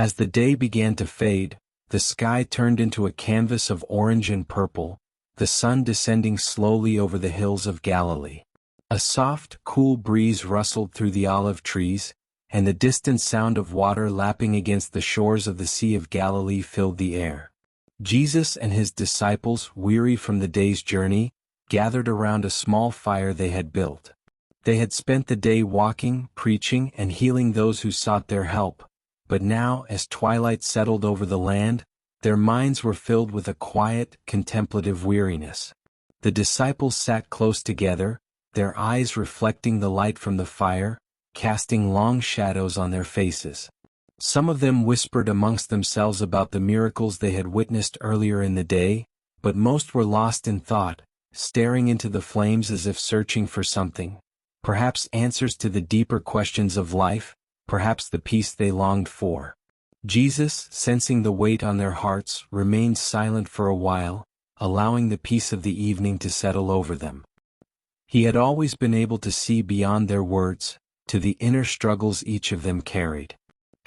As the day began to fade, the sky turned into a canvas of orange and purple, the sun descending slowly over the hills of Galilee. A soft, cool breeze rustled through the olive trees, and the distant sound of water lapping against the shores of the Sea of Galilee filled the air. Jesus and his disciples, weary from the day's journey, gathered around a small fire they had built. They had spent the day walking, preaching, and healing those who sought their help, but now, as twilight settled over the land, their minds were filled with a quiet, contemplative weariness. The disciples sat close together, their eyes reflecting the light from the fire, casting long shadows on their faces. Some of them whispered amongst themselves about the miracles they had witnessed earlier in the day, but most were lost in thought, staring into the flames as if searching for something, perhaps answers to the deeper questions of life, perhaps the peace they longed for. Jesus, sensing the weight on their hearts, remained silent for a while, allowing the peace of the evening to settle over them. He had always been able to see beyond their words, to the inner struggles each of them carried.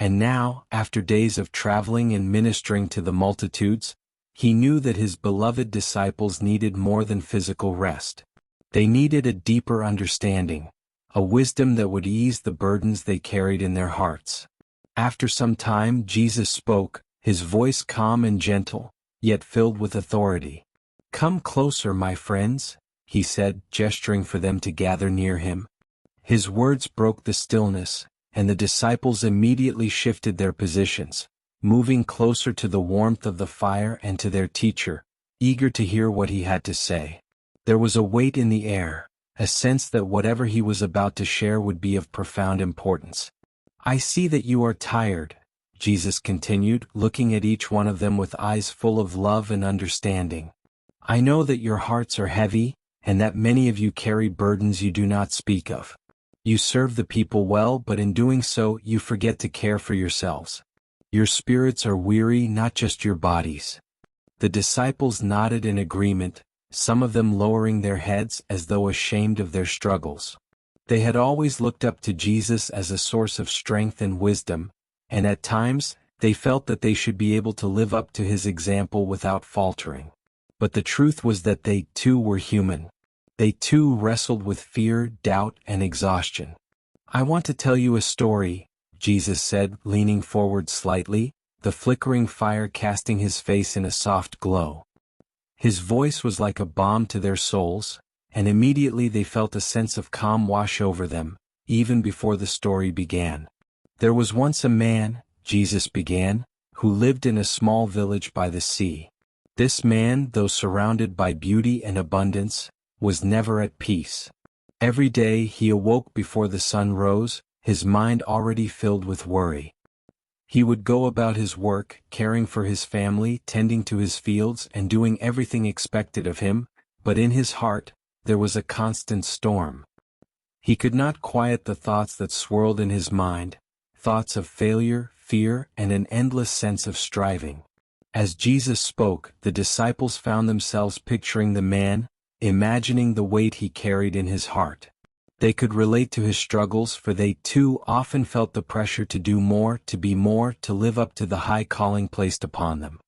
And now, after days of traveling and ministering to the multitudes, he knew that his beloved disciples needed more than physical rest. They needed a deeper understanding, a wisdom that would ease the burdens they carried in their hearts. After some time, Jesus spoke, his voice calm and gentle, yet filled with authority. "Come closer, my friends," he said, gesturing for them to gather near him. His words broke the stillness, and the disciples immediately shifted their positions, moving closer to the warmth of the fire and to their teacher, eager to hear what he had to say. There was a weight in the air, a sense that whatever he was about to share would be of profound importance. "I see that you are tired," Jesus continued, looking at each one of them with eyes full of love and understanding. "I know that your hearts are heavy, and that many of you carry burdens you do not speak of. You serve the people well, but in doing so, you forget to care for yourselves. Your spirits are weary, not just your bodies." The disciples nodded in agreement, some of them lowering their heads as though ashamed of their struggles. They had always looked up to Jesus as a source of strength and wisdom, and at times, they felt that they should be able to live up to his example without faltering. But the truth was that they too were human. They too wrestled with fear, doubt, and exhaustion. "I want to tell you a story," Jesus said, leaning forward slightly, the flickering fire casting his face in a soft glow. His voice was like a balm to their souls, and immediately they felt a sense of calm wash over them, even before the story began. "There was once a man," Jesus began, "who lived in a small village by the sea. This man, though surrounded by beauty and abundance, was never at peace. Every day he awoke before the sun rose, his mind already filled with worry. He would go about his work, caring for his family, tending to his fields, and doing everything expected of him, but in his heart, there was a constant storm. He could not quiet the thoughts that swirled in his mind, thoughts of failure, fear, and an endless sense of striving." As Jesus spoke, the disciples found themselves picturing the man, imagining the weight he carried in his heart. They could relate to his struggles, for they too often felt the pressure to do more, to be more, to live up to the high calling placed upon them.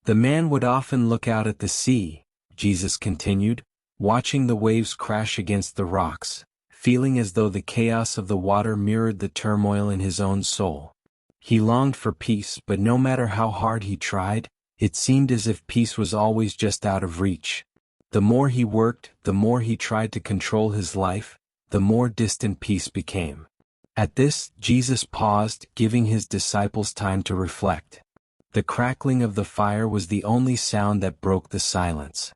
"The man would often look out at the sea," Jesus continued, "watching the waves crash against the rocks, feeling as though the chaos of the water mirrored the turmoil in his own soul. He longed for peace, but no matter how hard he tried, it seemed as if peace was always just out of reach. The more he worked, the more he tried to control his life, the more distant peace became." At this, Jesus paused, giving his disciples time to reflect. The crackling of the fire was the only sound that broke the silence.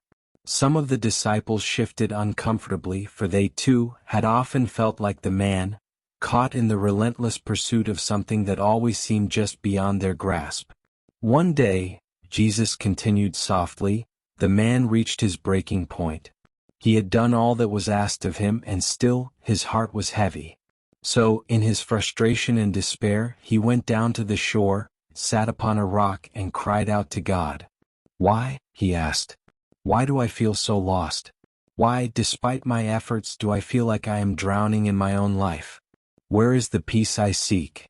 Some of the disciples shifted uncomfortably, for they too had often felt like the man, caught in the relentless pursuit of something that always seemed just beyond their grasp. "One day," Jesus continued softly, "the man reached his breaking point. He had done all that was asked of him, and still, his heart was heavy. So, in his frustration and despair, he went down to the shore, sat upon a rock, and cried out to God. 'Why?' he asked. 'Why do I feel so lost? Why, despite my efforts, do I feel like I am drowning in my own life? Where is the peace I seek?'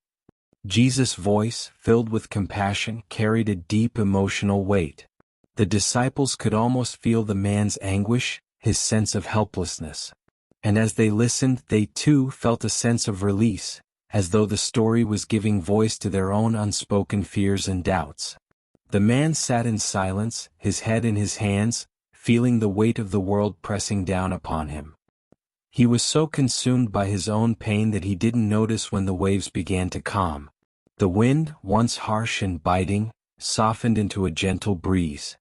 Jesus' voice, filled with compassion, carried a deep emotional weight. The disciples could almost feel the man's anguish, his sense of helplessness. And as they listened, they too felt a sense of release, as though the story was giving voice to their own unspoken fears and doubts. The man sat in silence, his head in his hands, feeling the weight of the world pressing down upon him. He was so consumed by his own pain that he didn't notice when the waves began to calm. The wind, once harsh and biting, softened into a gentle breeze.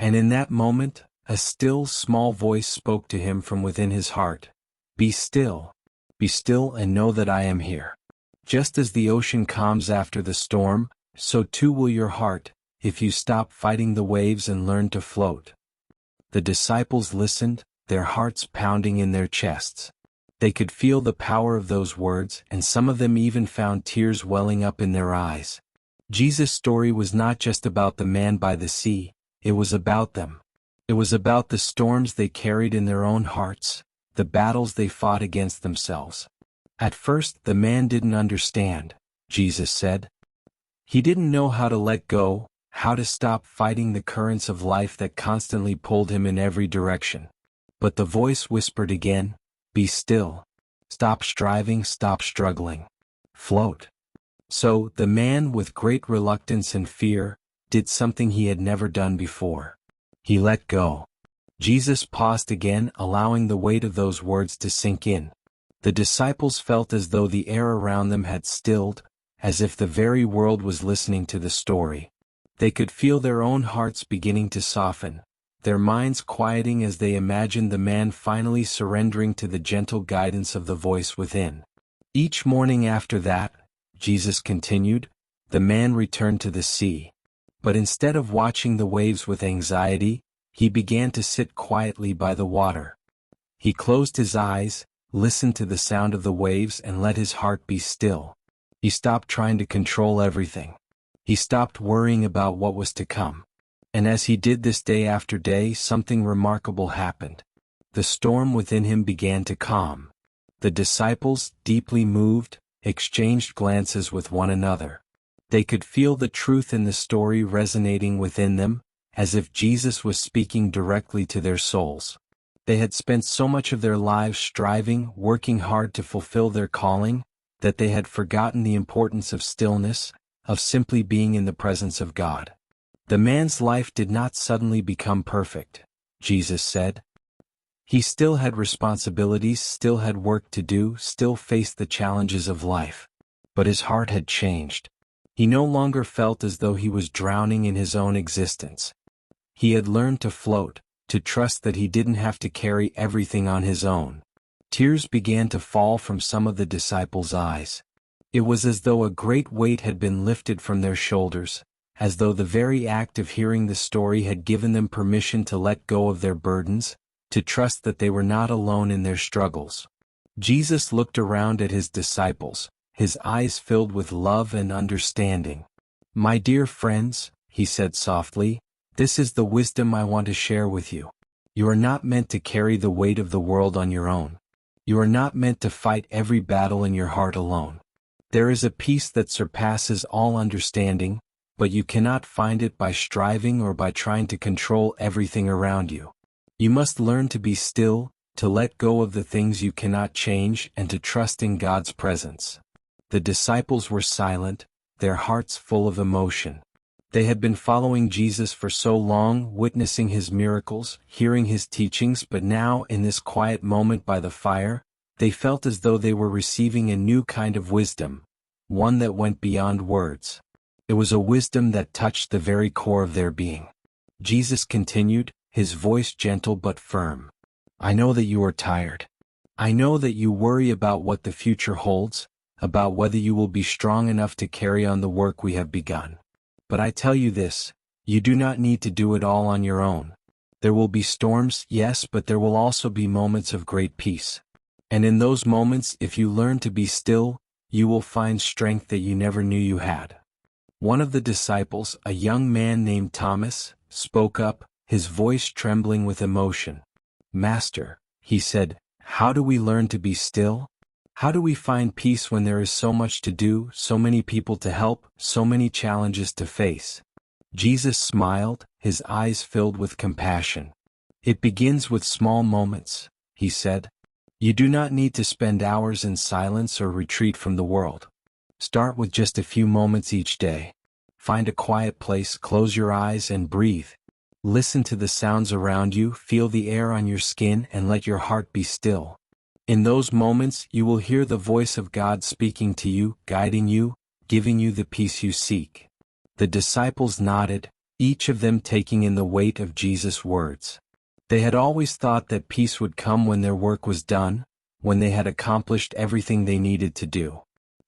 And in that moment, a still, small voice spoke to him from within his heart. Be still and know that I am here. Just as the ocean calms after the storm, so too will your heart, if you stop fighting the waves and learn to float. The disciples listened, their hearts pounding in their chests. They could feel the power of those words, and some of them even found tears welling up in their eyes. Jesus' story was not just about the man by the sea, it was about them. It was about the storms they carried in their own hearts, the battles they fought against themselves. At first, the man didn't understand, Jesus said. He didn't know how to let go, how to stop fighting the currents of life that constantly pulled him in every direction. But the voice whispered again, be still. Stop striving, stop struggling. Float. So, the man, with great reluctance and fear, did something he had never done before. He let go. Jesus paused again, allowing the weight of those words to sink in. The disciples felt as though the air around them had stilled, as if the very world was listening to the story. They could feel their own hearts beginning to soften, their minds quieting as they imagined the man finally surrendering to the gentle guidance of the voice within. Each morning after that, Jesus continued, the man returned to the sea. But instead of watching the waves with anxiety, he began to sit quietly by the water. He closed his eyes, listened to the sound of the waves, and let his heart be still. He stopped trying to control everything. He stopped worrying about what was to come. And as he did this day after day, something remarkable happened. The storm within him began to calm. The disciples, deeply moved, exchanged glances with one another. They could feel the truth in the story resonating within them, as if Jesus was speaking directly to their souls. They had spent so much of their lives striving, working hard to fulfill their calling, that they had forgotten the importance of stillness, of simply being in the presence of God. The man's life did not suddenly become perfect, Jesus said. He still had responsibilities, still had work to do, still faced the challenges of life. But his heart had changed. He no longer felt as though he was drowning in his own existence. He had learned to float, to trust that he didn't have to carry everything on his own. Tears began to fall from some of the disciples' eyes. It was as though a great weight had been lifted from their shoulders, as though the very act of hearing the story had given them permission to let go of their burdens, to trust that they were not alone in their struggles. Jesus looked around at his disciples, his eyes filled with love and understanding. My dear friends, he said softly, this is the wisdom I want to share with you. You are not meant to carry the weight of the world on your own. You are not meant to fight every battle in your heart alone. There is a peace that surpasses all understanding, but you cannot find it by striving or by trying to control everything around you. You must learn to be still, to let go of the things you cannot change, and to trust in God's presence. The disciples were silent, their hearts full of emotion. They had been following Jesus for so long, witnessing his miracles, hearing his teachings, but now, in this quiet moment by the fire, they felt as though they were receiving a new kind of wisdom, one that went beyond words. It was a wisdom that touched the very core of their being. Jesus continued, his voice gentle but firm. I know that you are tired. I know that you worry about what the future holds, about whether you will be strong enough to carry on the work we have begun. But I tell you this, you do not need to do it all on your own. There will be storms, yes, but there will also be moments of great peace. And in those moments, if you learn to be still, you will find strength that you never knew you had. One of the disciples, a young man named Thomas, spoke up, his voice trembling with emotion. Master, he said, how do we learn to be still? How do we find peace when there is so much to do, so many people to help, so many challenges to face? Jesus smiled, his eyes filled with compassion. It begins with small moments, he said. You do not need to spend hours in silence or retreat from the world. Start with just a few moments each day. Find a quiet place, close your eyes and breathe. Listen to the sounds around you, feel the air on your skin and let your heart be still. In those moments you will hear the voice of God speaking to you, guiding you, giving you the peace you seek. The disciples nodded, each of them taking in the weight of Jesus' words. They had always thought that peace would come when their work was done, when they had accomplished everything they needed to do.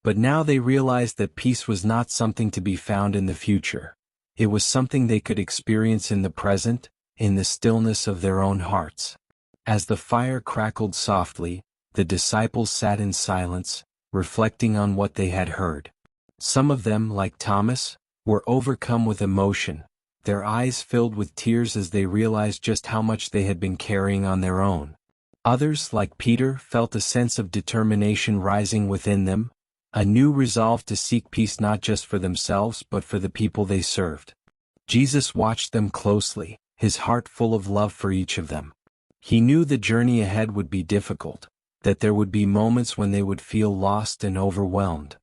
But now they realized that peace was not something to be found in the future. It was something they could experience in the present, in the stillness of their own hearts. As the fire crackled softly, the disciples sat in silence, reflecting on what they had heard. Some of them, like Thomas, were overcome with emotion, their eyes filled with tears as they realized just how much they had been carrying on their own. Others, like Peter, felt a sense of determination rising within them, a new resolve to seek peace not just for themselves but for the people they served. Jesus watched them closely, his heart full of love for each of them. He knew the journey ahead would be difficult, that there would be moments when they would feel lost and overwhelmed.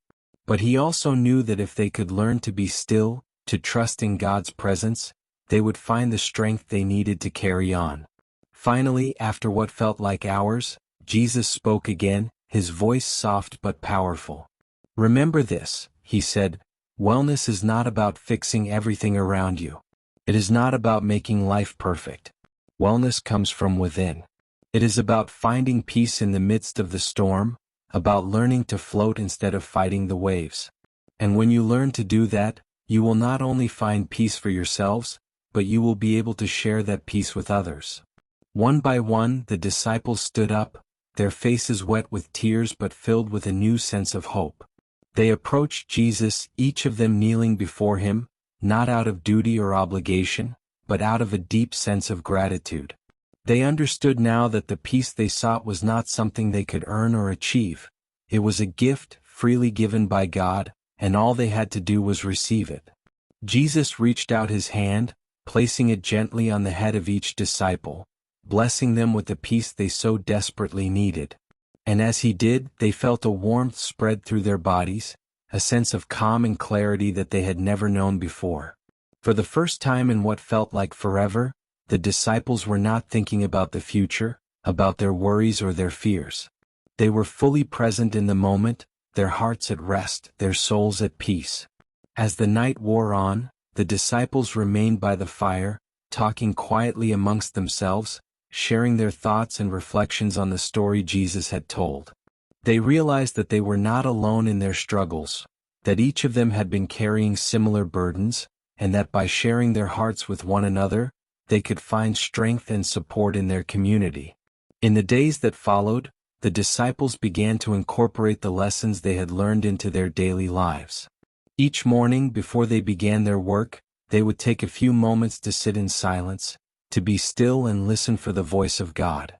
But he also knew that if they could learn to be still, to trust in God's presence, they would find the strength they needed to carry on. Finally, after what felt like hours, Jesus spoke again, his voice soft but powerful. Remember this, he said, wellness is not about fixing everything around you. It is not about making life perfect. Wellness comes from within. It is about finding peace in the midst of the storm, about learning to float instead of fighting the waves. And when you learn to do that, you will not only find peace for yourselves, but you will be able to share that peace with others. One by one, the disciples stood up, their faces wet with tears but filled with a new sense of hope. They approached Jesus, each of them kneeling before him, not out of duty or obligation, but out of a deep sense of gratitude. They understood now that the peace they sought was not something they could earn or achieve. It was a gift, freely given by God, and all they had to do was receive it. Jesus reached out his hand, placing it gently on the head of each disciple, blessing them with the peace they so desperately needed. And as he did, they felt a warmth spread through their bodies, a sense of calm and clarity that they had never known before. For the first time in what felt like forever, the disciples were not thinking about the future, about their worries or their fears. They were fully present in the moment, their hearts at rest, their souls at peace. As the night wore on, the disciples remained by the fire, talking quietly amongst themselves, sharing their thoughts and reflections on the story Jesus had told. They realized that they were not alone in their struggles, that each of them had been carrying similar burdens, and that by sharing their hearts with one another, they could find strength and support in their community. In the days that followed, the disciples began to incorporate the lessons they had learned into their daily lives. Each morning before they began their work, they would take a few moments to sit in silence, to be still and listen for the voice of God.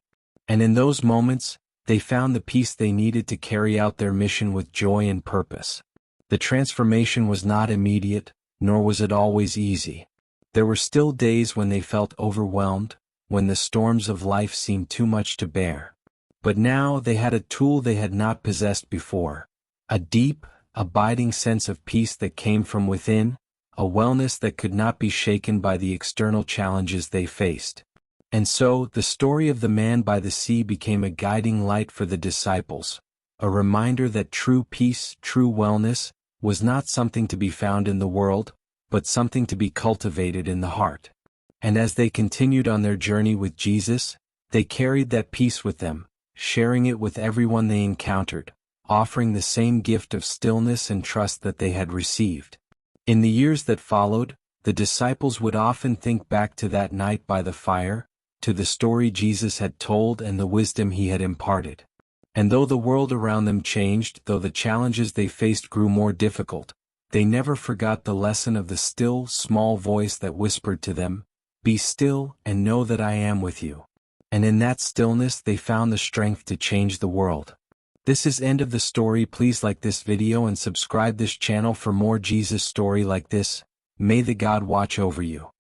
And in those moments, they found the peace they needed to carry out their mission with joy and purpose. The transformation was not immediate, nor was it always easy. There were still days when they felt overwhelmed, when the storms of life seemed too much to bear. But now they had a tool they had not possessed before, a deep, abiding sense of peace that came from within, a wellness that could not be shaken by the external challenges they faced. And so, the story of the man by the sea became a guiding light for the disciples, a reminder that true peace, true wellness, was not something to be found in the world, but something to be cultivated in the heart. And as they continued on their journey with Jesus, they carried that peace with them, sharing it with everyone they encountered, offering the same gift of stillness and trust that they had received. In the years that followed, the disciples would often think back to that night by the fire, to the story Jesus had told and the wisdom he had imparted. And though the world around them changed, though the challenges they faced grew more difficult, they never forgot the lesson of the still, small voice that whispered to them, "Be still and know that I am with you." And in that stillness they found the strength to change the world. This is end of the story. Please like this video and subscribe this channel for more Jesus story like this. May the God watch over you.